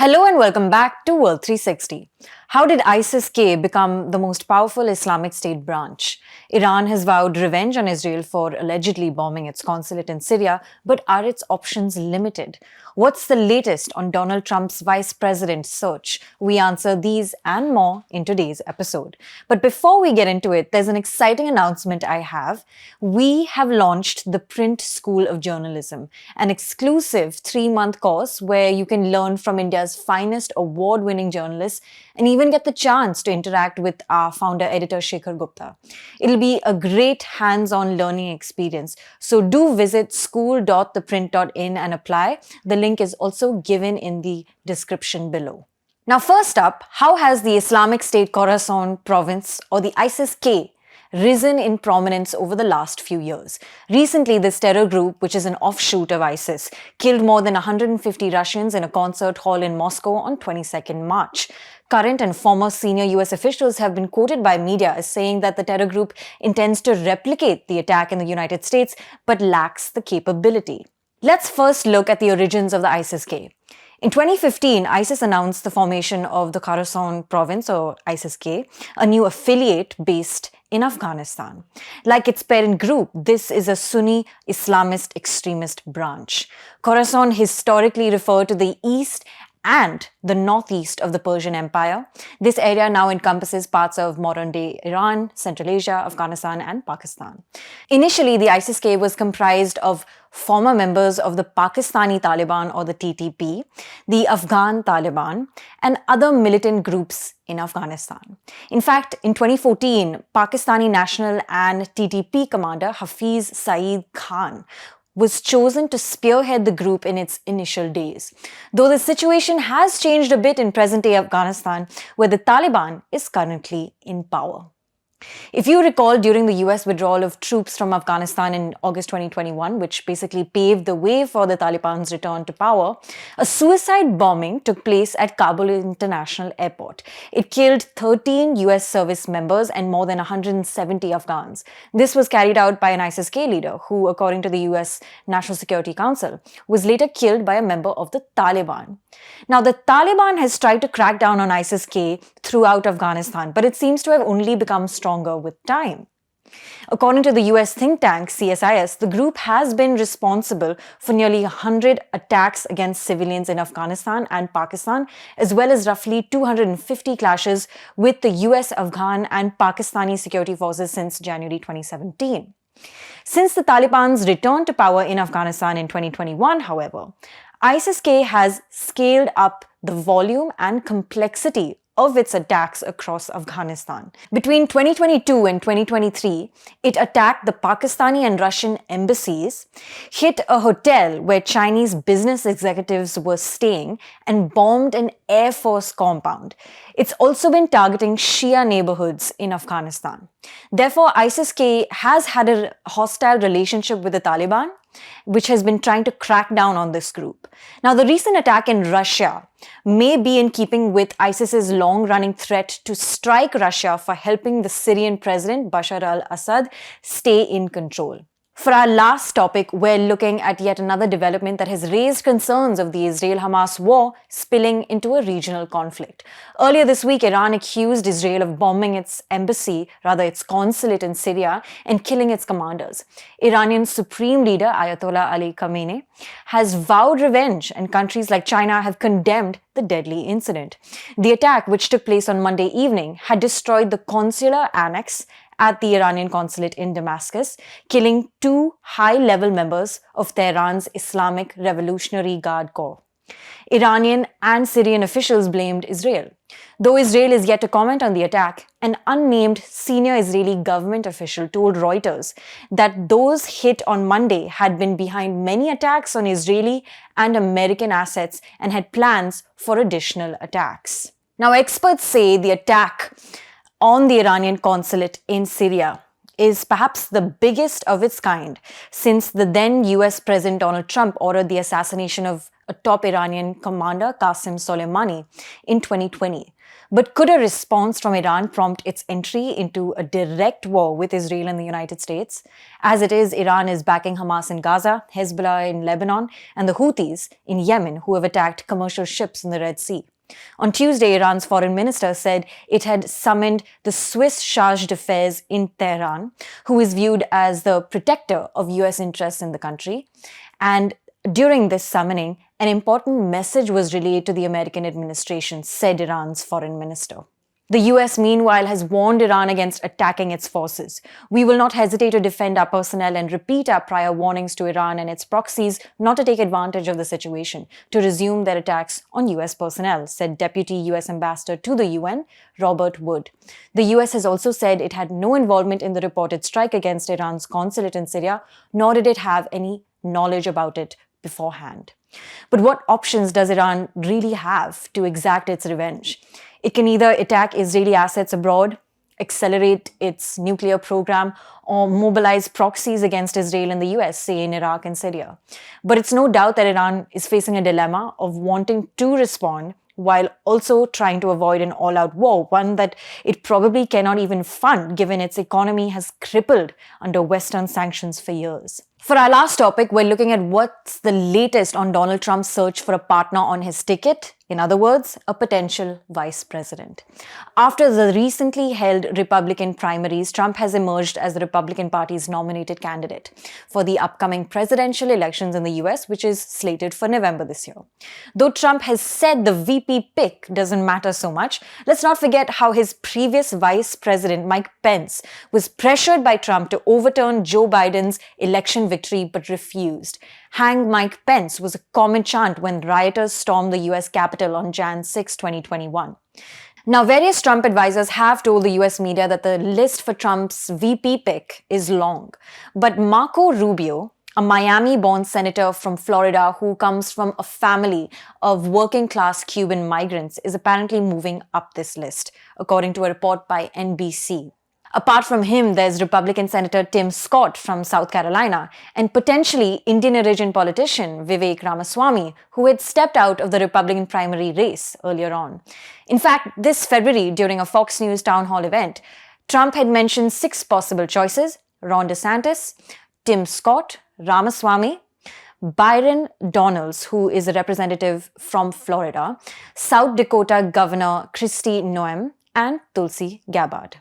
Hello and welcome back to World 360. How did ISIS-K become the most powerful Islamic State branch? Iran has vowed revenge on Israel for allegedly bombing its consulate in Syria, but are its options limited? What's the latest on Donald Trump's vice president search? We answer these and more in today's episode. But before we get into it, there's an exciting announcement I have. We have launched ThePrint School of Journalism, an exclusive 3-month course where you can learn from India's finest award-winning journalists and even get the chance to interact with our founder editor Shekhar Gupta. It'll be a great hands-on learning experience. So do visit school.theprint.in and apply. The link is also given in the description below. Now first up, how has the Islamic State Khorasan province or the ISIS-K risen in prominence over the last few years? Recently, this terror group, which is an offshoot of ISIS, killed more than 150 Russians in a concert hall in Moscow on 22nd March. Current and former senior US officials have been quoted by media as saying that the terror group intends to replicate the attack in the United States but lacks the capability. Let's first look at the origins of the ISIS-K. In 2015, ISIS announced the formation of the Khorasan province, or ISIS-K, a new affiliate based in Afghanistan. Like its parent group, this is a Sunni Islamist extremist branch. Khorasan historically referred to the east and the northeast of the Persian Empire. This area now encompasses parts of modern-day Iran, Central Asia, Afghanistan, and Pakistan. Initially, the ISIS-K was comprised of former members of the Pakistani Taliban or the TTP, the Afghan Taliban, and other militant groups in Afghanistan. In fact, in 2014, Pakistani National and TTP commander Hafiz Saeed Khan was chosen to spearhead the group in its initial days. Though the situation has changed a bit in present-day Afghanistan, where the Taliban is currently in power. If you recall, during the US withdrawal of troops from Afghanistan in August 2021, which basically paved the way for the Taliban's return to power, a suicide bombing took place at Kabul International Airport. It killed 13 US service members and more than 170 Afghans. This was carried out by an ISIS-K leader who, according to the US National Security Council, was later killed by a member of the Taliban. Now, the Taliban has tried to crack down on ISIS-K throughout Afghanistan, but it seems to have only become stronger with time. According to the US think tank CSIS, the group has been responsible for nearly 100 attacks against civilians in Afghanistan and Pakistan, as well as roughly 250 clashes with the US, Afghan, and Pakistani security forces since January 2017. Since the Taliban's return to power in Afghanistan in 2021, however, ISIS-K has scaled up the volume and complexity of its attacks across Afghanistan. Between 2022 and 2023, it attacked the Pakistani and Russian embassies, hit a hotel where Chinese business executives were staying, and bombed an Air Force compound. It's also been targeting Shia neighborhoods in Afghanistan. Therefore, ISIS-K has had a hostile relationship with the Taliban, which has been trying to crack down on this group. Now, the recent attack in Russia may be in keeping with ISIS's long-running threat to strike Russia for helping the Syrian president Bashar al-Assad stay in control. For our last topic, we're looking at yet another development that has raised concerns of the Israel-Hamas war spilling into a regional conflict. Earlier this week, Iran accused Israel of bombing its its consulate in Syria, and killing its commanders. Iranian Supreme Leader Ayatollah Ali Khamenei has vowed revenge, and countries like China have condemned the deadly incident. The attack, which took place on Monday evening, had destroyed the consular annex at the Iranian consulate in Damascus, killing 2 high-level members of Tehran's Islamic Revolutionary Guard Corps. Iranian and Syrian officials blamed Israel. Though Israel is yet to comment on the attack, an unnamed senior Israeli government official told Reuters that those hit on Monday had been behind many attacks on Israeli and American assets and had plans for additional attacks. Now, experts say the attack on the Iranian consulate in Syria is perhaps the biggest of its kind since the then US President Donald Trump ordered the assassination of a top Iranian commander, Qasem Soleimani, in 2020. But could a response from Iran prompt its entry into a direct war with Israel and the United States? As it is, Iran is backing Hamas in Gaza, Hezbollah in Lebanon, and the Houthis in Yemen, who have attacked commercial ships in the Red Sea. On Tuesday, Iran's foreign minister said it had summoned the Swiss charge d'affaires in Tehran, who is viewed as the protector of US interests in the country. And during this summoning, an important message was relayed to the American administration, said Iran's foreign minister. The US, meanwhile, has warned Iran against attacking its forces. We will not hesitate to defend our personnel and repeat our prior warnings to Iran and its proxies not to take advantage of the situation, to resume their attacks on US personnel, said Deputy US Ambassador to the UN, Robert Wood. The US has also said it had no involvement in the reported strike against Iran's consulate in Syria, nor did it have any knowledge about it beforehand. But what options does Iran really have to exact its revenge? It can either attack Israeli assets abroad, accelerate its nuclear program, or mobilize proxies against Israel and the US, say in Iraq and Syria. But it's no doubt that Iran is facing a dilemma of wanting to respond while also trying to avoid an all-out war, one that it probably cannot even fund given its economy has crippled under Western sanctions for years. For our last topic, we're looking at what's the latest on Donald Trump's search for a partner on his ticket. In other words, a potential vice president. After the recently held Republican primaries, Trump has emerged as the Republican Party's nominated candidate for the upcoming presidential elections in the US, which is slated for November this year. Though Trump has said the VP pick doesn't matter so much, let's not forget how his previous vice president, Mike Pence, was pressured by Trump to overturn Joe Biden's election victory but refused. "Hang Mike Pence" was a common chant when rioters stormed the US Capitol on Jan 6, 2021. Now, various Trump advisors have told the US media that the list for Trump's VP pick is long. But Marco Rubio, a Miami-born senator from Florida who comes from a family of working-class Cuban migrants, is apparently moving up this list, according to a report by NBC. Apart from him, there's Republican Senator Tim Scott from South Carolina and potentially Indian origin politician Vivek Ramaswamy, who had stepped out of the Republican primary race earlier on. In fact, this February, during a Fox News town hall event, Trump had mentioned 6 possible choices: Ron DeSantis, Tim Scott, Ramaswamy, Byron Donalds, who is a representative from Florida, South Dakota Governor Kristi Noem, and Tulsi Gabbard.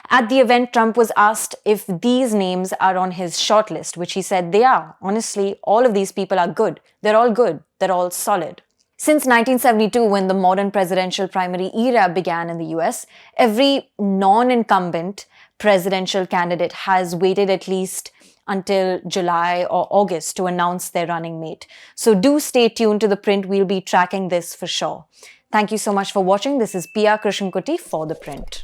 At the event, Trump was asked if these names are on his shortlist, which he said they are. Honestly, all of these people are good. They're all good. They're all solid. Since 1972, when the modern presidential primary era began in the US, every non-incumbent presidential candidate has waited at least until July or August to announce their running mate. So do stay tuned to The Print. We'll be tracking this for sure. Thank you so much for watching. This is Pia Krishnankutty for The Print.